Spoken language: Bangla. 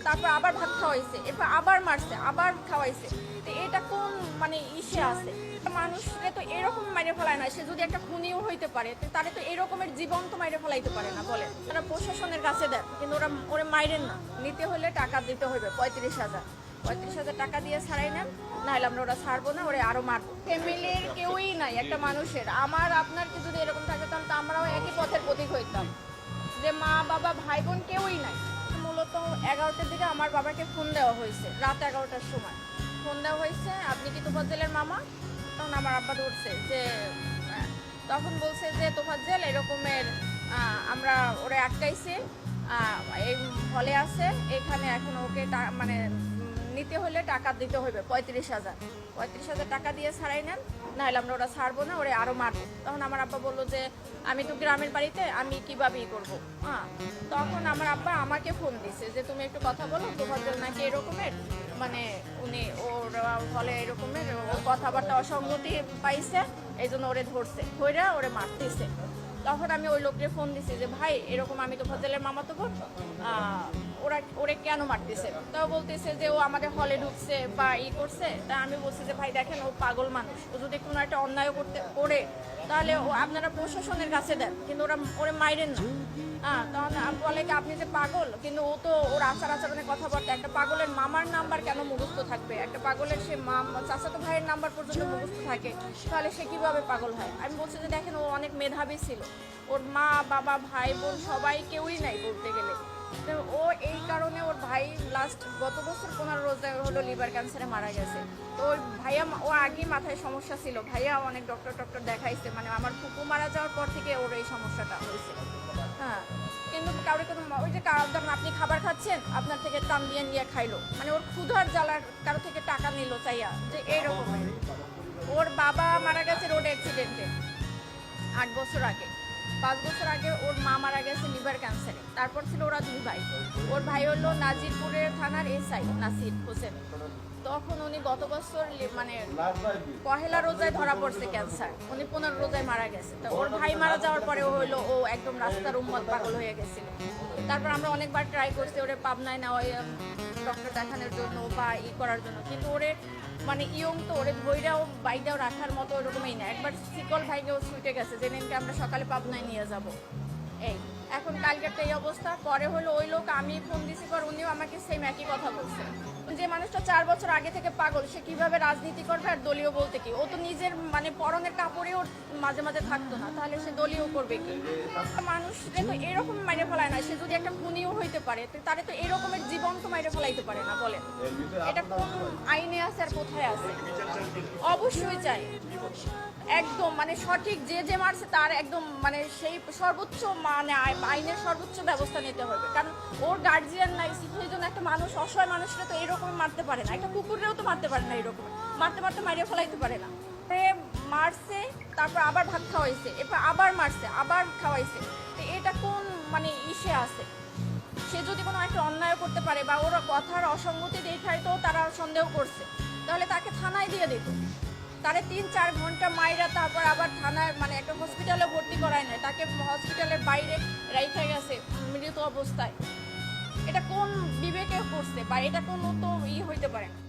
তারপর আবার ভাত খাওয়াইছে, এরপর আবার মারছে, আবার খাওয়াইছে। তো এটা কোন মানে ইসে আছে? মানুষকে তো এরকম মাইরে ফেলায় না, সে যদি একটা খুনিও হইতে পারে তারে তো এরকমের জীবন তো মাইরে ফেলাইতে পারে না বলে। তারা প্রশাসনের কাছে দেন, কিন্তু ওরা মাইরেন না। নিতে হলে টাকা দিতে হবে 35,000। 35,000 টাকা দিয়ে ছাড়াই নেন, নাহলে আমরা ওরা ছাড়বো না, ওরা আরো মারবো। ফ্যামিলির কেউই নাই একটা মানুষের। আমার আপনার কি যদি এরকম থাকে তাহলে তো আমরাও একই পথের প্রতীক হইতাম, যে মা বাবা ভাই বোন কেউই নাই। মূলত 11টার দিকে আমার বাবাকে ফোন দেওয়া হয়েছে, রাত 11টার সময় ফোন দেওয়া হয়েছে, আপনি কি তোফাজ্জেলের মামা? তখন আমার আব্বা ধরছে যে তখন বলছে যে তোফাজ্জেল এরকমের আমরা ওরা আটকাইছে, এই হলে আছে এখানে, এখন ওকে মানে নিতে হলে টাকা দিতে হবে 35,000। 35,000 টাকা দিয়ে ছাড়াই নেন, নাহলে আমরা ওরা ছাড়বো না, ওরা আরো মারবো। তখন আমার আব্বা বললো যে আমি তো গ্রামের বাড়িতে, আমি কিভাবে করবো। হ্যাঁ, তখন আমার আব্বা আমাকে ফোন দিছে যে তুমি একটু কথা বলো, তোফাজ্জেল নাকি এরকমের মানে উনি ওর ফলে এরকমের ওর কথাবার্তা অসঙ্গতি পাইছে, এই জন্য ওরে ধরছে, ধরে ওরে মারতেছে। তখন আমি ওই লোককে ফোন দিছি যে ভাই এরকম আমি তোফাজ্জেলের মামাতো বোন, ওরে কেন মারতেছে? তাও বলতেছে যে ও আমাদের হলে ঢুকছে বা করছে। তা আমি বলছি যে ভাই দেখেন ও পাগল মানুষ, ও যদি কোনো একটা অন্যায় করে তাহলে ও আপনারা প্রশাসনের কাছে দেন, কিন্তু ওরে মাইরেন না। তখন বলে কি আপনি যে পাগল, কিন্তু ও তো ওর আচরণের কথাবার্তা, একটা পাগলের মামার নাম্বার কেন মুখস্থ থাকবে? একটা পাগলের সে চাচাতো ভাইয়ের নাম্বার পর্যন্ত মুখস্থ থাকে, তাহলে সে কিভাবে পাগল হয়? আমি বলছি যে দেখেন ও অনেক মেধাবী ছিল, ওর মা বাবা ভাই বোন সবাই কেউই নাই বলতে গেলে। ও এই কারণে ওর ভাই গত বছর 15 রোজায় হলো লিভার ক্যান্সারে মারা গেছে। তো ওর ভাইয়া ও আগেই মাথায় সমস্যা ছিল, ভাইয়া অনেক ডক্টর দেখাইছে, মানে আমার ফুপু মারা যাওয়ার পর থেকে ওর এই সমস্যাটা হয়েছিল। হ্যাঁ, কিন্তু কারো কোনো ওই যে ধরেন আপনি খাবার খাচ্ছেন, আপনার থেকে টান দিয়ে নিয়ে খাইলো, মানে ওর ক্ষুধার জ্বালার কারো থেকে টাকা নিল চাইয়া, যে এইরকম। ওর বাবা মারা গেছে রোড অ্যাক্সিডেন্টে 8 বছর আগে। 5 বছর আগে ওর মা মারা গেছে লিভার ক্যান্সারে। তারপর ছিল ওরা 2 ভাই। ওর ভাই হলো নাজিরপুরের থানার এসআই নাসির হোসেন। তখন উনি গত বছর মানে পহেলা রোজায় ধরা পড়ছে ক্যান্সার, উনি 15 রোজায় মারা গেছে। তো ওর ভাই মারা যাওয়ার পরে ও হলো ও একদম রাস্তার উম্মত পাগল হয়ে গেছিল। তারপর আমরা অনেকবার ট্রাই করছি ওরে পাবনায় নেওয়া ডক্টর দেখানোর জন্য বা করার জন্য, কিন্তু ওরে মানে ইয়ং তো, ওরে ধৈর্যাও বাইরেও রাখার মতো ওরকমই না। একবার শিকল ভাইকেও ছুটে গেছে, যে দিনকে আমরা সকালে পাবনায় নিয়ে যাব। এই এখন কালকেরটা এই অবস্থা। পরে হলো ওই লোক, আমি ফোন দিছি পর উনিও আমাকে সেম একই কথা বলছে, যে মানুষটা 4 বছর আগে থেকে পাগল, সে কিভাবে রাজনীতি করবে? আর দলীয় বলতে কি, ও তো নিজের মানে পরনের কাপড়েও মাঝে মাঝে থাকতো না, তাহলে সে দলীয় করবে কি? মানুষকে তো এরকম মাইরে ফেলায় না, সে যদি একটা খুনিও হইতে পারে তারে তো এরকমের জীবন তো মাইরে ফেলাইতে পারে না বলে। এটা কোন আইনে আছে আর কোথায় আছে? অবশ্যই চাই একদম মানে সঠিক, যে মারছে তার একদম মানে সেই সর্বোচ্চ মানে আইনের সর্বোচ্চ ব্যবস্থা নিতে হবে, কারণ ওর গার্জিয়ান নাই, সেই জন্য একটা মানুষ অসহায় মানুষরা তো এরকম মারতে পারে না, একটা কুকুরেও তো মারতে পারে না, এরকম মারতে মারতে মারিয়ে ফেলাইতে পারে না। মারছে, তারপর আবার ভাত খাওয়াইছে, এরপর আবার মারছে, আবার খাওয়াইছে। তো এটা কোন মানে ইসে আছে? সে যদি কোনো একটা অন্যায় করতে পারে বা ওরা কথার অসঙ্গতি দেখায় তো তারা সন্দেহ করছে, তাহলে তাকে থানায় দিয়ে দিত। তারে 3-4 ঘন্টা মাইরা তারপর আবার থানায় মানে একটা হসপিটালে ভর্তি করায় নাই, তাকে হসপিটালের বাইরে রাইখা গেছে মৃত অবস্থায়। এটা কোন বিবেকে করছে বা এটা কোনো তো হইতে পারে না।